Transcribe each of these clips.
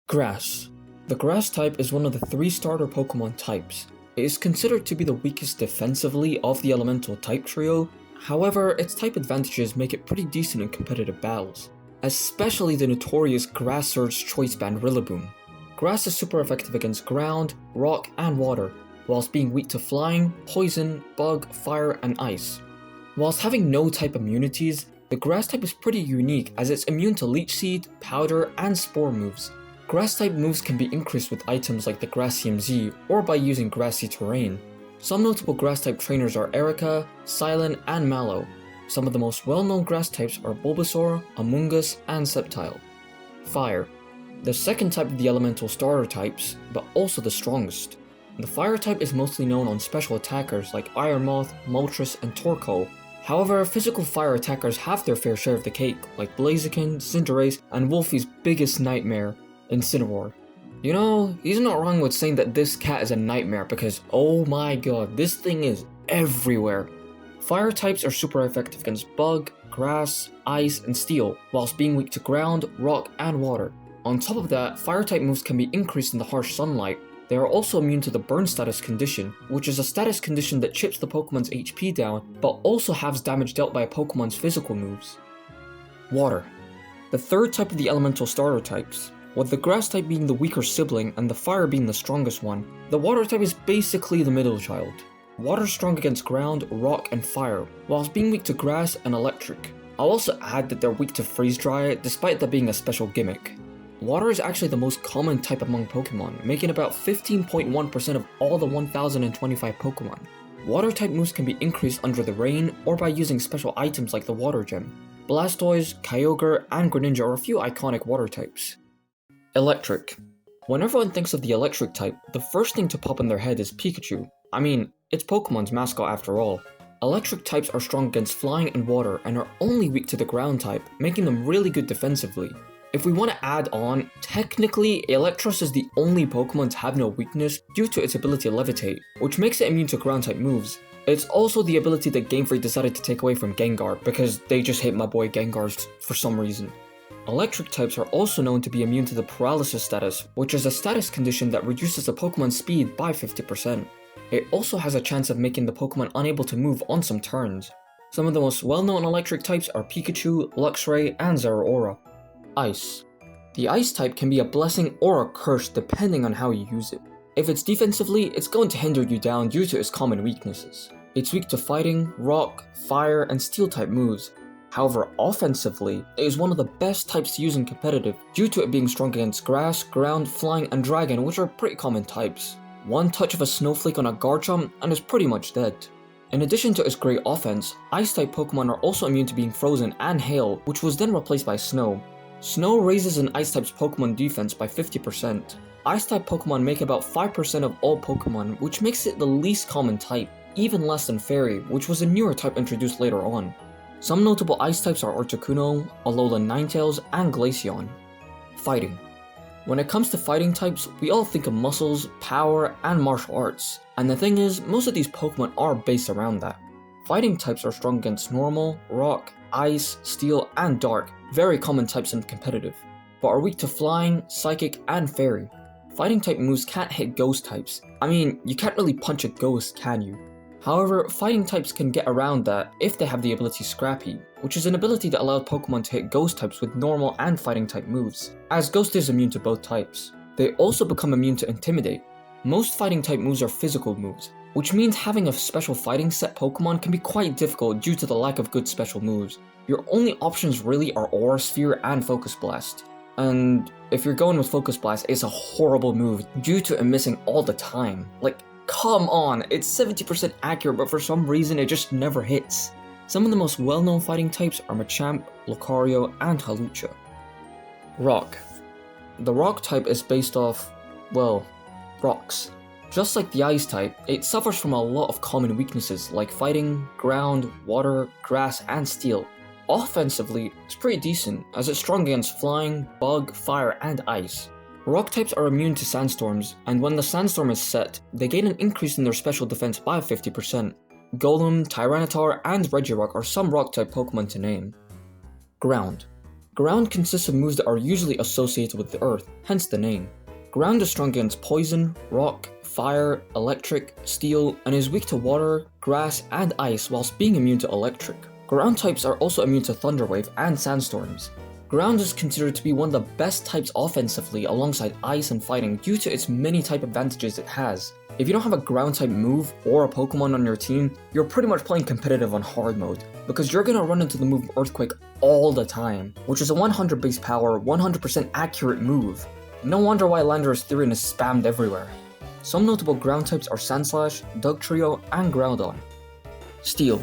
Grass. The grass type is one of the 3 starter Pokemon types. It is considered to be the weakest defensively of the elemental type trio, however, its type advantages make it pretty decent in competitive battles, especially the notorious Grass Surge Choice Band Rillaboom. Grass is super effective against ground, rock, and water, whilst being weak to flying, poison, bug, fire, and ice. Whilst having no type immunities, the grass type is pretty unique as it's immune to Leech Seed, Powder, and Spore moves. Grass type moves can be increased with items like the Grassium Z or by using grassy terrain. Some notable grass type trainers are Erica, Silent, and Mallow. Some of the most well-known grass types are Bulbasaur, Amoonguss, and Sceptile. Fire. The second type of the elemental starter types, but also the strongest. The fire type is mostly known on special attackers like Ironmoth, Moltres, and Torkoal. However, physical fire attackers have their fair share of the cake, like Blaziken, Cinderace, and Wolfie's biggest nightmare, Incineroar. You know, he's not wrong with saying that this cat is a nightmare because oh my god, this thing is everywhere. Fire types are super effective against bug, grass, ice, and steel, whilst being weak to ground, rock, and water. On top of that, fire type moves can be increased in the harsh sunlight. They are also immune to the burn status condition, which is a status condition that chips the Pokemon's HP down, but also halves damage dealt by a Pokemon's physical moves. Water. The third type of the elemental starter types. With the grass type being the weaker sibling and the fire being the strongest one, the water type is basically the middle child. Water is strong against ground, rock, and fire, whilst being weak to grass and electric. I'll also add that they're weak to freeze dry, despite that being a special gimmick. Water is actually the most common type among Pokemon, making about 15.1% of all the 1025 Pokemon. Water type moves can be increased under the rain or by using special items like the Water Gem. Blastoise, Kyogre, and Greninja are a few iconic water types. Electric. When everyone thinks of the electric type, the first thing to pop in their head is Pikachu. I mean, it's Pokemon's mascot after all. Electric types are strong against flying and water and are only weak to the ground type, making them really good defensively. If we want to add on, technically Electros is the only Pokemon to have no weakness due to its ability to levitate, which makes it immune to ground type moves. It's also the ability that Game Freak decided to take away from Gengar because they just hate my boy Gengar for some reason. Electric types are also known to be immune to the paralysis status, which is a status condition that reduces a Pokemon's speed by 50%. It also has a chance of making the Pokemon unable to move on some turns. Some of the most well-known electric types are Pikachu, Luxray, and Zeraora. Ice. The ice type can be a blessing or a curse depending on how you use it. If it's defensively, it's going to hinder you down due to its common weaknesses. It's weak to fighting, rock, fire, and steel type moves. However, offensively, it is one of the best types to use in competitive due to it being strong against grass, ground, flying, and dragon, which are pretty common types. One touch of a snowflake on a Garchomp and it's pretty much dead. In addition to its great offense, ice type Pokemon are also immune to being frozen and hail, which was then replaced by snow. Snow raises an ice type's Pokemon defense by 50%. Ice type Pokemon make about 5% of all Pokemon, which makes it the least common type, even less than Fairy, which was a newer type introduced later on. Some notable ice types are Articuno, Alolan Ninetales, and Glaceon. Fighting. When it comes to fighting types, we all think of muscles, power, and martial arts, and the thing is, most of these Pokemon are based around that. Fighting types are strong against normal, rock, ice, steel, and dark, very common types in competitive, but are weak to flying, psychic, and fairy. Fighting type moves can't hit ghost types. I mean, you can't really punch a ghost, can you? However, fighting types can get around that if they have the ability Scrappy, which is an ability that allows Pokemon to hit ghost types with normal and fighting type moves, as Ghost is immune to both types. They also become immune to Intimidate. Most fighting type moves are physical moves, which means having a special fighting set Pokemon can be quite difficult due to the lack of good special moves. Your only options really are Aura Sphere and Focus Blast. And if you're going with Focus Blast, it's a horrible move due to it missing all the time. Like, come on, it's 70% accurate, but for some reason it just never hits. Some of the most well-known fighting types are Machamp, Lucario, and Hawlucha. Rock. The rock type is based off, well, rocks. Just like the ice type, it suffers from a lot of common weaknesses like fighting, ground, water, grass, and steel. Offensively, it's pretty decent, as it's strong against flying, bug, fire, and ice. Rock types are immune to sandstorms, and when the sandstorm is set, they gain an increase in their special defense by 50%. Golem, Tyranitar, and Regirock are some rock type Pokemon to name. Ground. Ground consists of moves that are usually associated with the earth, hence the name. Ground is strong against poison, rock, fire, electric, steel, and is weak to water, grass, and ice whilst being immune to electric. Ground types are also immune to thunderwave and sandstorms. Ground is considered to be one of the best types offensively alongside ice and fighting due to its many type advantages it has. If you don't have a ground type move or a Pokemon on your team, you're pretty much playing competitive on hard mode, because you're gonna run into the move Earthquake all the time, which is a 100 base power, 100% accurate move. No wonder why Landorus Therian is spammed everywhere. Some notable ground types are Sandslash, Dugtrio, and Groudon. Steel.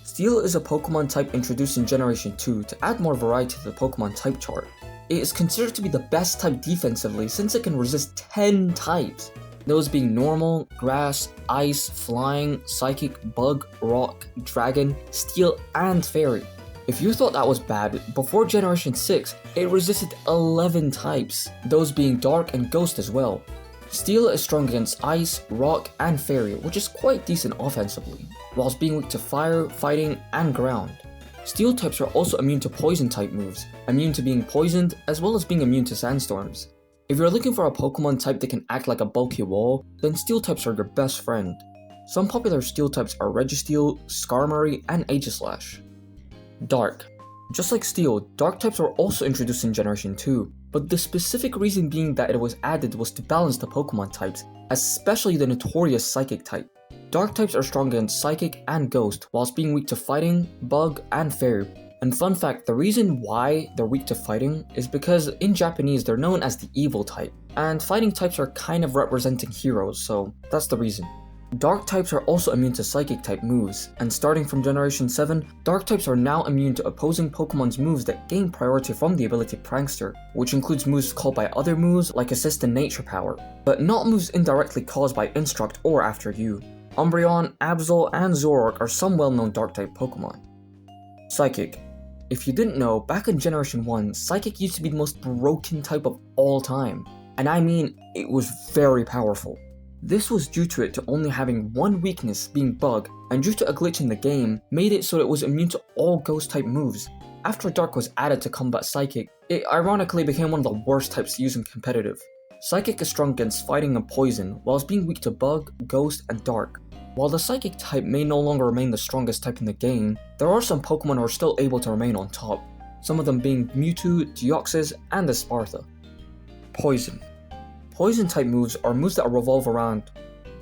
Steel is a Pokemon type introduced in Generation 2 to add more variety to the Pokemon type chart. It is considered to be the best type defensively since it can resist 10 types. Those being normal, grass, ice, flying, psychic, bug, rock, dragon, steel, and fairy. If you thought that was bad, before Generation 6, it resisted 11 types, those being dark and ghost as well. Steel is strong against ice, rock, and fairy, which is quite decent offensively, whilst being weak to fire, fighting, and ground. Steel types are also immune to poison type moves, immune to being poisoned, as well as being immune to sandstorms. If you're looking for a Pokemon type that can act like a bulky wall, then Steel types are your best friend. Some popular Steel types are Registeel, Skarmory, and Aegislash. Dark. Just like Steel, Dark types were also introduced in Generation 2, but the specific reason being that it was added was to balance the Pokemon types, especially the notorious Psychic type. Dark types are strong against Psychic and Ghost, whilst being weak to Fighting, Bug, and Fairy. And fun fact, the reason why they're weak to fighting is because in Japanese they're known as the evil type, and fighting types are kind of representing heroes, so that's the reason. Dark types are also immune to psychic type moves, and starting from Generation 7, dark types are now immune to opposing Pokemon's moves that gain priority from the ability Prankster, which includes moves called by other moves like Assist and Nature Power, but not moves indirectly caused by Instruct or After You. Umbreon, Absol, and Zoroark are some well-known dark type Pokemon. Psychic. If you didn't know, back in Generation 1, Psychic used to be the most broken type of all time. And I mean, it was very powerful. This was due to it to only having one weakness, being Bug, and due to a glitch in the game, made it so it was immune to all Ghost type moves. After Dark was added to combat Psychic, it ironically became one of the worst types to use in competitive. Psychic is strong against Fighting and Poison, whilst being weak to Bug, Ghost, and Dark. While the Psychic type may no longer remain the strongest type in the game, there are some Pokemon who are still able to remain on top, some of them being Mewtwo, Deoxys, and Esparta. Poison. Poison type moves are moves that revolve around,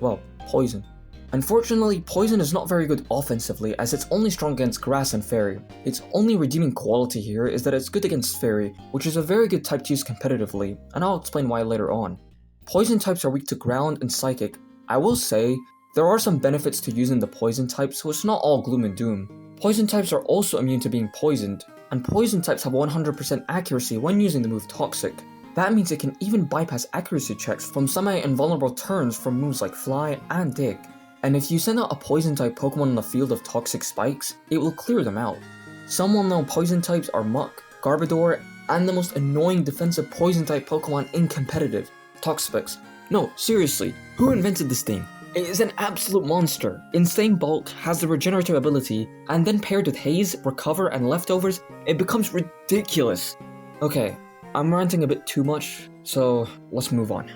well, poison. Unfortunately, Poison is not very good offensively as it's only strong against Grass and Fairy. Its only redeeming quality here is that it's good against Fairy, which is a very good type to use competitively, and I'll explain why later on. Poison types are weak to Ground and Psychic. I will say, there are some benefits to using the Poison type, so it's not all gloom and doom. Poison types are also immune to being poisoned, and Poison types have 100% accuracy when using the move Toxic. That means it can even bypass accuracy checks from semi-invulnerable turns from moves like Fly and Dig. And if you send out a Poison type Pokemon on the field of Toxic Spikes, it will clear them out. Some well-known Poison types are Muck, Garbodor, and the most annoying defensive Poison type Pokemon in competitive, Toxapex. No, seriously, who invented this thing? It is an absolute monster. Insane bulk, has the regenerative ability, and then paired with Haze, Recover, and Leftovers, it becomes ridiculous. Okay, I'm ranting a bit too much, so let's move on.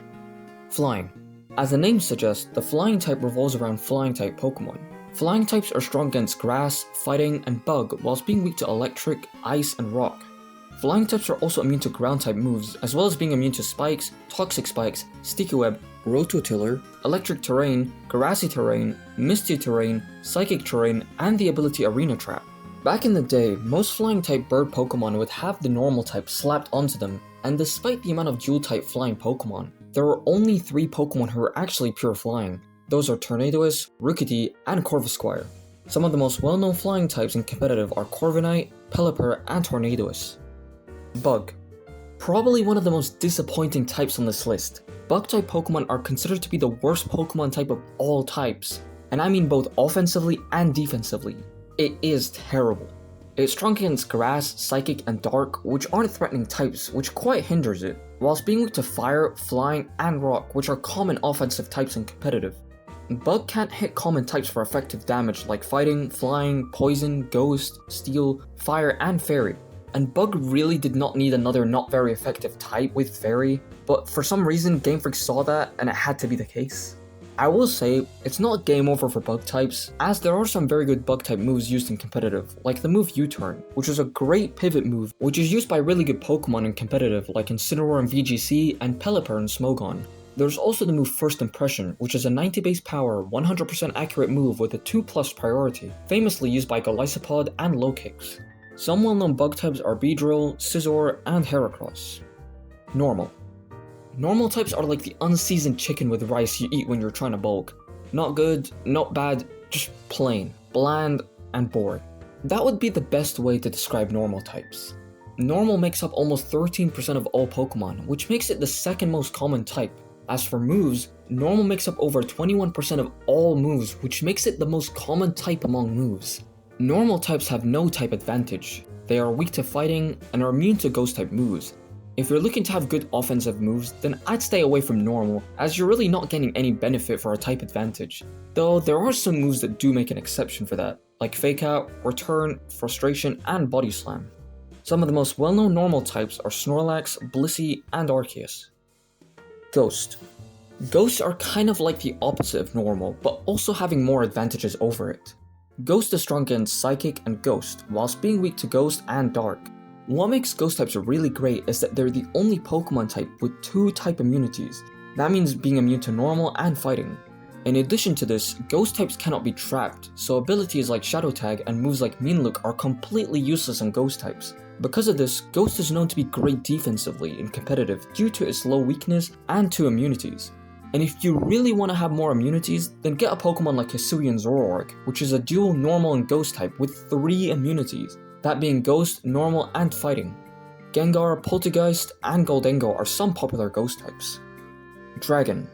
Flying. As the name suggests, the Flying type revolves around Flying type Pokemon. Flying types are strong against Grass, Fighting, and Bug, whilst being weak to Electric, Ice, and Rock. Flying types are also immune to Ground type moves, as well as being immune to Spikes, Toxic Spikes, Sticky Web, Rototiller, Electric Terrain, Grassy Terrain, Misty Terrain, Psychic Terrain, and the ability Arena Trap. Back in the day, most Flying type bird Pokemon would have the normal type slapped onto them, and despite the amount of dual type flying Pokemon, there are only 3 Pokemon who are actually pure flying. Those are Tornadus, Rookidee, and Corvisquire. Some of the most well-known flying types in competitive are Corviknight, Pelipper, and Tornadus. Bug. Probably one of the most disappointing types on this list. Bug-type Pokemon are considered to be the worst Pokemon type of all types, and I mean both offensively and defensively. It is terrible. It's strong against Grass, Psychic, and Dark, which aren't threatening types, which quite hinders it, whilst being weak to Fire, Flying, and Rock, which are common offensive types in competitive. Bug can't hit common types for effective damage like Fighting, Flying, Poison, Ghost, Steel, Fire, and Fairy. and Bug really did not need another not very effective type with Fairy, but for some reason Game Freak saw that and it had to be the case. I will say, it's not game over for Bug types, as there are some very good Bug type moves used in competitive, like the move U-Turn, which is a great pivot move, which is used by really good Pokemon in competitive like Incineroar in VGC and Pelipper in Smogon. There's also the move First Impression, which is a 90 base power, 100% accurate move with a 2+ priority, famously used by Golisopod and Low Kicks. Some well-known Bug types are Beedrill, Scizor, and Heracross. Normal. Normal types are like the unseasoned chicken with rice you eat when you're trying to bulk. Not good, not bad, just plain, bland, and boring. That would be the best way to describe normal types. Normal makes up almost 13% of all Pokemon, which makes it the second most common type. As for moves, normal makes up over 21% of all moves, which makes it the most common type among moves. Normal types have no type advantage. They are weak to fighting and are immune to ghost type moves. If you're looking to have good offensive moves, then I'd stay away from normal, as you're really not getting any benefit for a type advantage. Though there are some moves that do make an exception for that, like Fake Out, Return, Frustration, and Body Slam. Some of the most well-known normal types are Snorlax, Blissey, and Arceus. Ghost. Ghosts are kind of like the opposite of normal, but also having more advantages over it. Ghost is strong against Psychic and Ghost, whilst being weak to Ghost and Dark. What makes Ghost types really great is that they're the only Pokemon type with 2 type immunities. That means being immune to normal and fighting. In addition to this, Ghost types cannot be trapped, so abilities like Shadow Tag and moves like Mean Look are completely useless on Ghost types. Because of this, Ghost is known to be great defensively in competitive due to its low weakness and 2 immunities. And if you really want to have more immunities, then get a Pokemon like Hisuian Zoroark, which is a dual normal and Ghost type with 3 immunities, that being Ghost, Normal, and Fighting. Gengar, Poltergeist, and Gholdengo are some popular Ghost types. Dragon.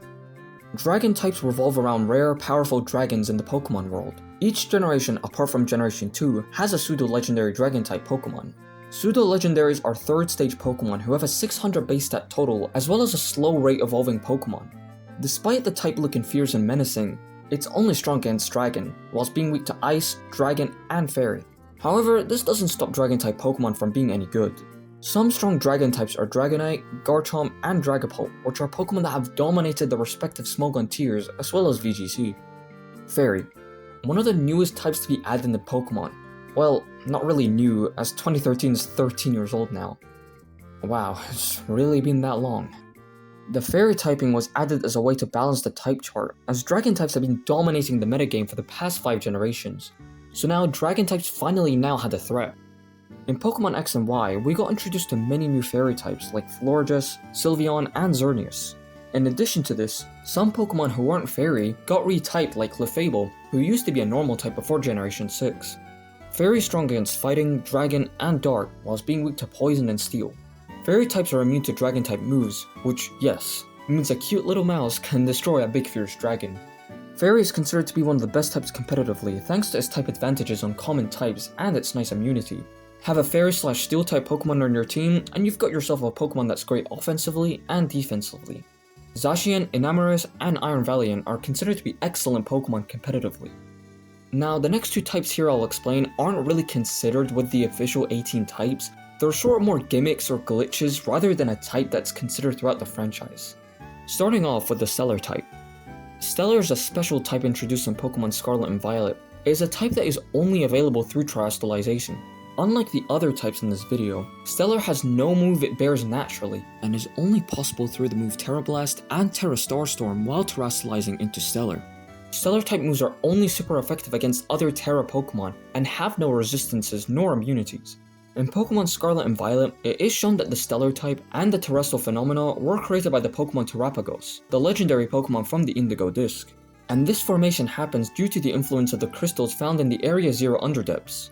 Dragon types revolve around rare, powerful dragons in the Pokemon world. Each generation, apart from Generation 2, has a pseudo-legendary Dragon-type Pokemon. Pseudo-legendaries are 3rd stage Pokemon who have a 600 base stat total, as well as a slow rate evolving Pokemon. Despite the type looking fierce and menacing, it's only strong against Dragon, whilst being weak to Ice, Dragon, and Fairy. However, this doesn't stop Dragon-type Pokemon from being any good. Some strong Dragon types are Dragonite, Garchomp, and Dragapult, which are Pokemon that have dominated the respective Smogon tiers, as well as VGC. Fairy. One of the newest types to be added in the Pokemon. Well, not really new, as 2013 is 13 years old now. Wow, it's really been that long. The Fairy typing was added as a way to balance the type chart, as Dragon types have been dominating the metagame for the past 5 generations. So now Dragon types finally now had a threat. In Pokemon X and Y, we got introduced to many new Fairy types like Florges, Sylveon, and Xerneas. In addition to this, some Pokemon who weren't Fairy got retyped like Clefable, who used to be a normal type before Generation 6. Fairy is strong against Fighting, Dragon, and Dark, whilst being weak to Poison and Steel. Fairy types are immune to Dragon type moves, which, yes, means a cute little mouse can destroy a big fierce dragon. Fairy is considered to be one of the best types competitively thanks to its type advantages on common types and its nice immunity. Have a Fairy/Steel type Pokemon on your team and you've got yourself a Pokemon that's great offensively and defensively. Zacian, Enamorus, and Iron Valiant are considered to be excellent Pokemon competitively. Now, the next 2 types here I'll explain aren't really considered with the official 18 types. They're sort of more gimmicks or glitches rather than a type that's considered throughout the franchise. Starting off with the Stellar type. Stellar is a special type introduced in Pokemon Scarlet and Violet. It is a type that is only available through Terastallization. Unlike the other types in this video, Stellar has no move it bears naturally, and is only possible through the move Terra Blast and Terra Starstorm while Terastallizing into Stellar. Stellar type moves are only super effective against other Terra Pokemon, and have no resistances nor immunities. In Pokemon Scarlet and Violet, it is shown that the Stellar type and the Terrestrial phenomena were created by the Pokemon Terrapagos, the legendary Pokemon from the Indigo Disc. And this formation happens due to the influence of the crystals found in the Area Zero Underdepths.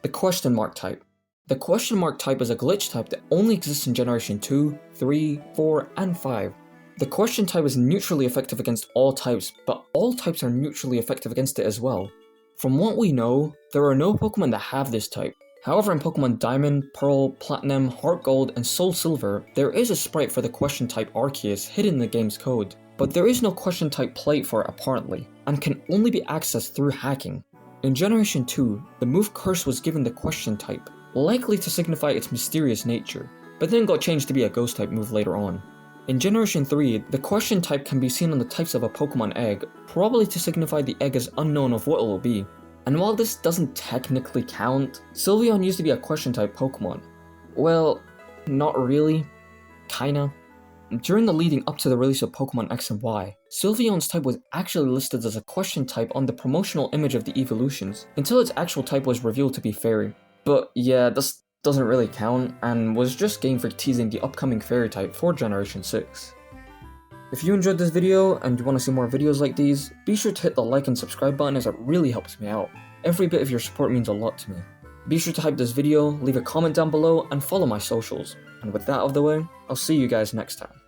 The Question Mark type. The Question Mark type is a glitch type that only exists in Generation 2, 3, 4, and 5. The Question type is neutrally effective against all types, but all types are neutrally effective against it as well. From what we know, there are no Pokemon that have this type. However, in Pokemon Diamond, Pearl, Platinum, Heart Gold, and Soul Silver, there is a sprite for the Question type Arceus hidden in the game's code, but there is no Question type plate for it apparently, and can only be accessed through hacking. In Generation 2, the move Curse was given the Question type, likely to signify its mysterious nature, but then got changed to be a ghost type move later on. In Generation 3, the question type can be seen on the types of a Pokemon egg, probably to signify the egg is unknown of what it will be. And while this doesn't technically count, Sylveon used to be a question type Pokemon. Well, not really. Kinda. During the leading up to the release of Pokemon X and Y, Sylveon's type was actually listed as a question type on the promotional image of the evolutions, until its actual type was revealed to be Fairy. But yeah, this doesn't really count, and was just Game Freak teasing the upcoming Fairy type for Generation 6. If you enjoyed this video and you want to see more videos like these, be sure to hit the like and subscribe button as it really helps me out. Every bit of your support means a lot to me. Be sure to hype this video, leave a comment down below, and follow my socials. And with that out of the way, I'll see you guys next time.